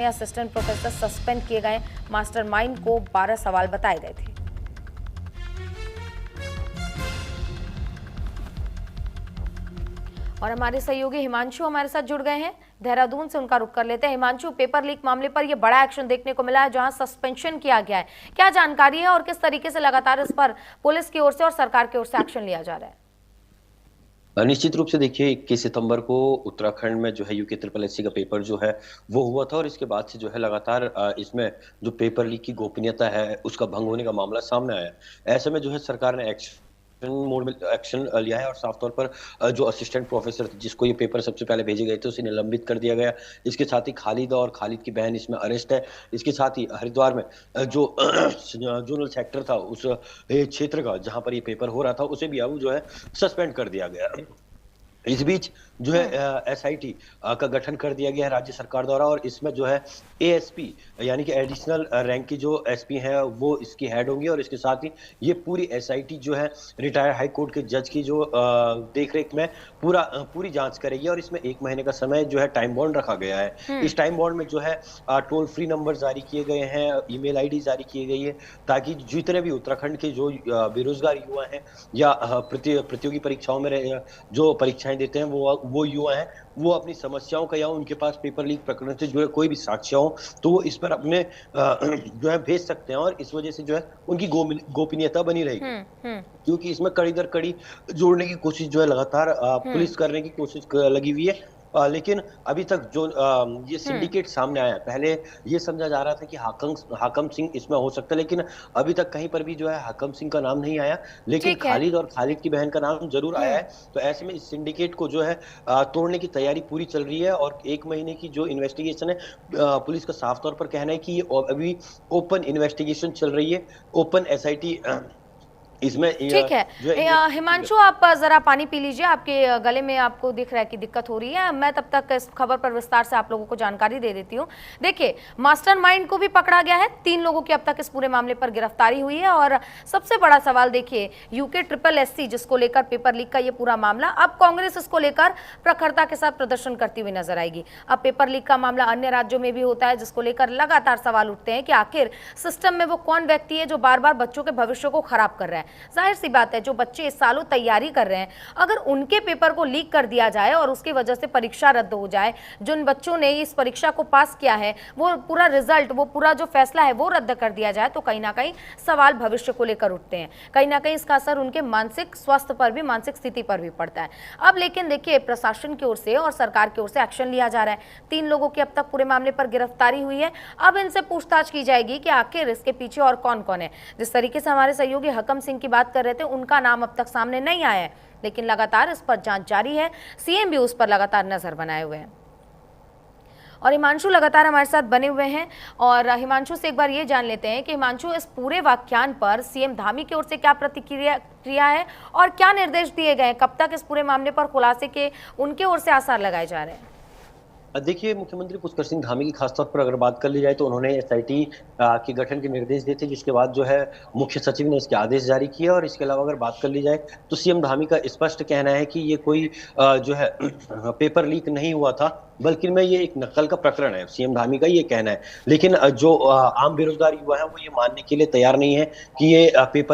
Assistant professor suspend किए गए mastermind को 12 सवाल बताए गए थे। और हमारे सहयोगी हिमांशु हमारे साथ जुड़ गए हैं, देहरादून से उनका रुख कर लेते हैं। हिमांशु, पेपर लीक मामले पर यह बड़ा एक्शन देखने को मिला है जहां सस्पेंशन किया गया है, क्या जानकारी है और किस तरीके से लगातार इस पर पुलिस की ओर से और सरकार की ओर से एक्शन लिया जा रहा है? निश्चित रूप से देखिए 21 सितंबर को उत्तराखंड में जो है यूके ट्रिपल एससी का पेपर जो है वो हुआ था और इसके बाद से जो है लगातार इसमें जो पेपर लीक की गोपनीयता है उसका भंग होने का मामला सामने आया। ऐसे में जो है सरकार ने एक्शन मोड में एक्शन लिया है और साफ तौर पर जो असिस्टेंट प्रोफेसर जिसको ये पेपर सबसे पहले भेजे गए थे उसे निलंबित कर दिया गया। इसके साथ ही खालिद और खालिद की बहन इसमें अरेस्ट है। इसके साथ ही हरिद्वार में जो जोनल सेक्टर था उस क्षेत्र का जहां पर ये पेपर हो रहा था उसे भी अब जो है सस्पेंड कर दिया गया। इस बीच जो है एसआईटी का गठन कर दिया गया है राज्य सरकार द्वारा और इसमें जो है एएसपी यानी कि एडिशनल रैंक की जो एसपी है वो इसकी हेड होंगी और इसके साथ ही ये पूरी एसआईटी जो है रिटायर्ड हाई कोर्ट के जज की जो देखरेख में पूरी जांच करेगी और इसमें 1 महीने का समय जो है टाइम बॉन्ड रखा गया है। इस टाइम बॉन्ड में जो है टोल फ्री नंबर जारी किए गए हैं, ईमेल आईडी जारी किए गई है ताकि जितने भी उत्तराखंड के जो बेरोजगार युवा हैं या प्रतियोगी परीक्षाओं में जो परीक्षाएं देते हैं वो युवा हैं वो अपनी समस्याओं का या उनके पास पेपर लीक प्रकरण से जो है कोई भी साक्ष्य हो तो वो इस पर अपने जो है भेज सकते हैं और इस वजह से जो है उनकी गोपनीयता बनी रहेगी। क्योंकि इसमें कड़ी दर कड़ी जोड़ने की कोशिश जो है लगातार पुलिस करने की कोशिश लगी हुई है। लेकिन अभी तक जो ये सिंडिकेट सामने आया है, पहले ये समझा जा रहा था कि हाकम सिंह इसमें हो सकता है लेकिन अभी तक कहीं पर भी जो है हाकम सिंह का नाम नहीं आया, लेकिन खालिद और खालिद की बहन का नाम जरूर आया है। तो ऐसे में इस सिंडिकेट को जो है तोड़ने की तैयारी पूरी चल रही है और 1 महीने की जो इन्वेस्टिगेशन है पुलिस का साफ तौर पर कहना है कि ये अभी ओपन इन्वेस्टिगेशन चल रही है, ओपन एसआईटी इसमें। ठीक है हिमांशु, आप जरा पानी पी लीजिए, आपके गले में आपको दिख रहा है कि दिक्कत हो रही है। मैं तब तक इस खबर पर विस्तार से आप लोगों को जानकारी दे देती हूँ। देखिए, मास्टरमाइंड को भी पकड़ा गया है, 3 लोगों की अब तक इस पूरे मामले पर गिरफ्तारी हुई है और सबसे बड़ा सवाल देखिए यूके ट्रिपल एससी जिसको लेकर पेपर लीक का ये पूरा मामला, अब कांग्रेस इसको लेकर प्रखरता के साथ प्रदर्शन करती हुई नजर आएगी। अब पेपर लीक का मामला अन्य राज्यों में भी होता है जिसको लेकर लगातार सवाल उठते हैं कि आखिर सिस्टम में वो कौन व्यक्ति है जो बार बार बच्चों के भविष्य को खराब कर रहा है। जाहिर सी बात है, जो बच्चे इस सालों तैयारी कर रहे हैं, अगर उनके पेपर को लीक कर दिया जाए और उसकी वजह से परीक्षा रद्द हो जाए, जिन बच्चों ने इस परीक्षा को पास किया है वो पूरा रिजल्ट, वो पूरा जो फैसला है वो रद्द कर दिया जाए, तो कहीं ना कहीं सवाल भविष्य को लेकर उठते हैं। कहीं ना कहीं इसका असर उनके मानसिक स्वास्थ्य पर भी, मानसिक स्थिति पर भी पड़ता है। अब लेकिन देखिए, प्रशासन की ओर से और सरकार की ओर से एक्शन लिया जा रहा है। 3 लोगों की अब तक पूरे मामले पर गिरफ्तारी हुई है। अब इनसे पूछताछ की जाएगी कि आखिर इसके पीछे और कौन कौन है। जिस तरीके से हमारे सहयोगी हकम सिंह की बात कर रहे थे, उनका नाम अब तक सामने नहीं आया है, लेकिन लगातार इस पर जांच जारी है। सीएम भी उस पर लगातार नजर बनाए हुए हैं और हिमांशु लगातार हमारे साथ बने हुए हैं। और हिमांशु से एक बार ये जान लेते हैं कि हिमांशु, इस पूरे व्याख्यान पर सीएम धामी की ओर से क्या प्रतिक्रिया है और क्या निर्देश दिए गए हैं? कब तक इस पूरे मामले पर खुलासे के उनके ओर से आसार लगाए जा रहे हैं? देखिए, मुख्यमंत्री पुष्कर सिंह धामी की खासतौर पर अगर बात कर ली जाए तो उन्होंने एसआईटी के गठन के निर्देश दिए थे, जिसके बाद जो है मुख्य सचिव ने इसके आदेश जारी किए। और इसके अलावा अगर बात कर ली जाए तो सीएम धामी का स्पष्ट कहना है कि ये कोई जो है पेपर लीक नहीं हुआ था, बल्कि में ये एक नकल का प्रकरण है, सीएम धामी का ये कहना है। लेकिन जो आम बेरोजगार युवा है वो ये मानने के लिए तैयार नहीं है कि ये पेपर